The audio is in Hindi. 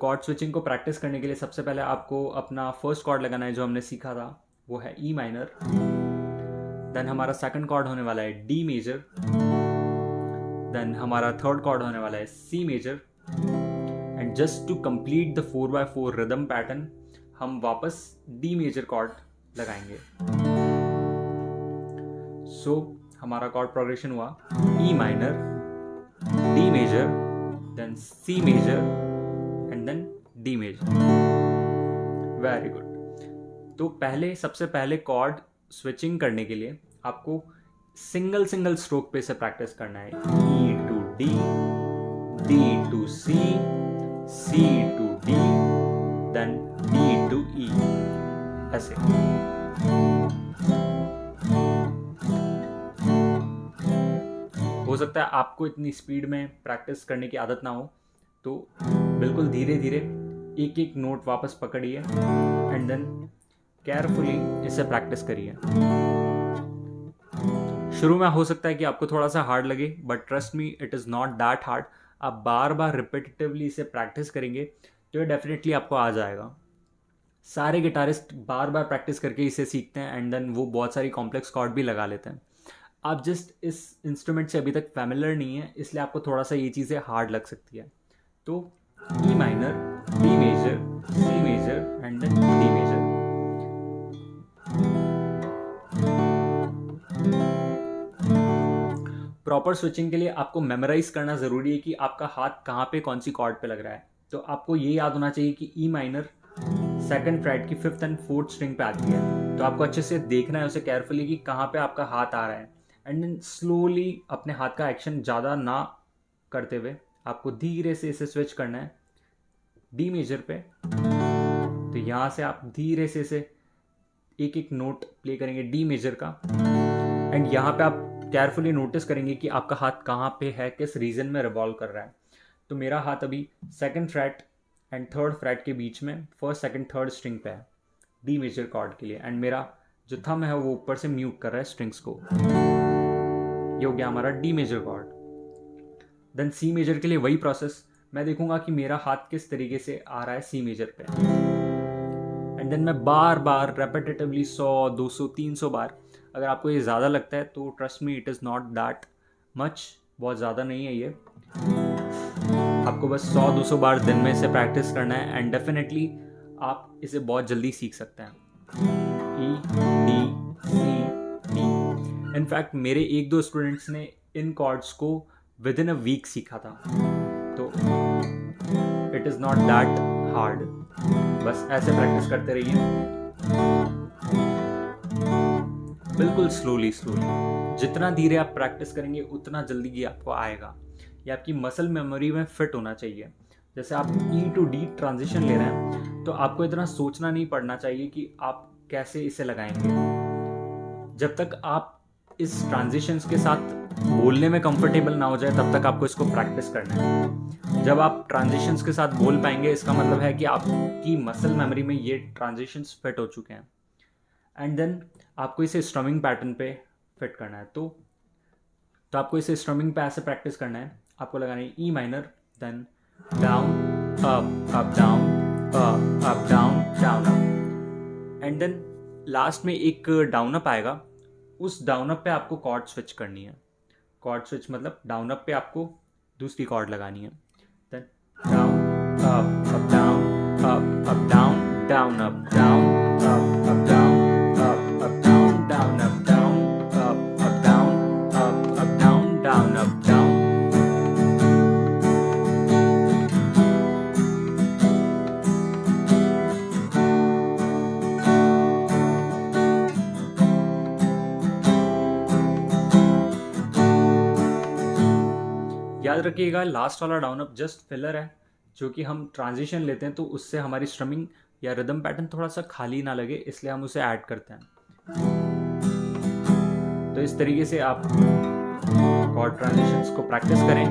कॉर्ड स्विचिंग को प्रैक्टिस करने के लिए सबसे पहले आपको अपना फर्स्ट कॉर्ड लगाना है जो हमने सीखा था, वो है ई माइनर। देन हमारा सेकंड कॉर्ड होने वाला है डी मेजर। देन हमारा थर्ड कॉर्ड होने वाला है C major. And just to complete the 4x4 rhythm pattern हम वापस डी मेजर कॉर्ड लगाएंगे। सो हमारा कॉर्ड प्रोग्रेशन हुआ E minor, D major, then C major and then D major. Very good. तो सबसे पहले कॉर्ड स्विचिंग करने के लिए आपको सिंगल स्ट्रोक पे से प्रैक्टिस करना है। E to D, D to C, C to D, then D to E, ऐसे। हो सकता है आपको इतनी स्पीड में प्रैक्टिस करने की आदत ना हो, तो बिल्कुल धीरे धीरे एक एक नोट वापस पकड़िए एंड देन केयरफुली इसे प्रैक्टिस करिए। शुरू में हो सकता है कि आपको थोड़ा सा हार्ड लगे, but trust me it is not that hard. आप बार बार रिपीटेटिवली इसे प्रैक्टिस करेंगे तो ये डेफिनेटली आपको आ जाएगा। सारे गिटारिस्ट बार बार प्रैक्टिस करके इसे सीखते हैं एंड देन वो बहुत सारी कॉम्प्लेक्स कॉर्ड भी लगा लेते हैं। आप जस्ट इस इंस्ट्रूमेंट से अभी तक फैमिलियर नहीं है, इसलिए आपको थोड़ा सा ये चीज़ें हार्ड लग सकती है। तो E minor, D major, C major and then D major. Proper switching के लिए आपको मेमोराइज करना ज़रूरी है कि आपका हाथ कहाँ पे कौन सी कॉर्ड पे लग रहा है। तो आपको ये याद होना चाहिए कि ई माइनर सेकंड फ्रेट की 5th एंड 4th स्ट्रिंग पे आती है। तो आपको अच्छे से देखना है उसे केयरफुली कि कहाँ पे आपका हाथ आ रहा है एंड देन स्लोली अपने हाथ का एक्शन ज़्यादा ना करते हुए आपको धीरे से इसे स्विच करना है डी मेजर पे। तो यहाँ से आप धीरे से इसे एक एक नोट प्ले करेंगे डी मेजर का, एंड यहाँ पे आप केयरफुली नोटिस करेंगे कि आपका हाथ कहाँ पे है, किस रीजन में रिवॉल्व कर रहा है। तो मेरा हाथ अभी 2nd freight and 3rd freight के बीच में 1st, 2nd, 3rd स्ट्रिंग पे है डी मेजर कॉर्ड के लिए, एंड मेरा जो थंब है वो ऊपर से म्यूट कर रहा है स्ट्रिंग्स को। ये हो गया हमारा D major chord. Then C major के लिए वही प्रोसेस, मैं देखूंगा कि मेरा हाथ किस तरीके से आ रहा है सी मेजर पे, एंड देन मैं बार बार रेपिटेटिवली 100, 200, 300 बार, अगर आपको ये ज़्यादा लगता है तो trust me it is not that much, बहुत ज़्यादा नहीं है ये। आपको बस 100-200 बार दिन में इसे प्रैक्टिस करना है एंड डेफिनेटली आप इसे बहुत जल्दी सीख सकते हैं। ई, डी, सी, डी। इनफैक्ट मेरे 1-2 स्टूडेंट्स ने इन कॉर्ड्स को विद इन अ वीक सीखा था। तो it is not that hard, बस ऐसे प्रैक्टिस करते रहिए बिल्कुल स्लोली। जितना धीरे आप प्रैक्टिस करेंगे उतना जल्दी ये आपको आएगा। ये आपकी मसल मेमोरी में फिट होना चाहिए। जैसे आप ई टू डी ट्रांजिशन ले रहे हैं तो आपको इतना सोचना नहीं पड़ना चाहिए कि आप कैसे इसे लगाएंगे। जब तक आप इस ट्रांजिशंस के साथ बोलने में कंफर्टेबल ना हो जाए तब तक आपको इसको प्रैक्टिस करना है। जब आप ट्रांजिशंस के साथ बोल पाएंगे इसका मतलब है कि आपकी मसल मेमोरी में ये ट्रांजिशंस फिट हो चुके हैं, एंड देन आपको इसे स्ट्रमिंग पैटर्न पे फिट करना है। तो आपको इसे स्ट्रमिंग पे ऐसे प्रैक्टिस करना है। आपको लगाना है E minor, then down up down, up down, down up, and then last में एक डाउन अप आएगा। उस डाउन अप पे आपको कॉर्ड स्विच करनी है। कॉर्ड स्विच मतलब डाउन अप पे आपको दूसरी कॉर्ड लगानी है। Then down up down, up down, down up down, up down, up down, down up down, up down, up down, down up down. याद रखिएगा लास्ट वाला डाउन अप जस्ट फिलर है, जो कि हम ट्रांजिशन लेते हैं तो उससे हमारी स्ट्रमिंग या रिदम पैटर्न थोड़ा सा खाली ना लगे, इसलिए हम उसे ऐड करते हैं। तो इस तरीके से आप कॉर्ड ट्रांजिशंस को प्रैक्टिस करें।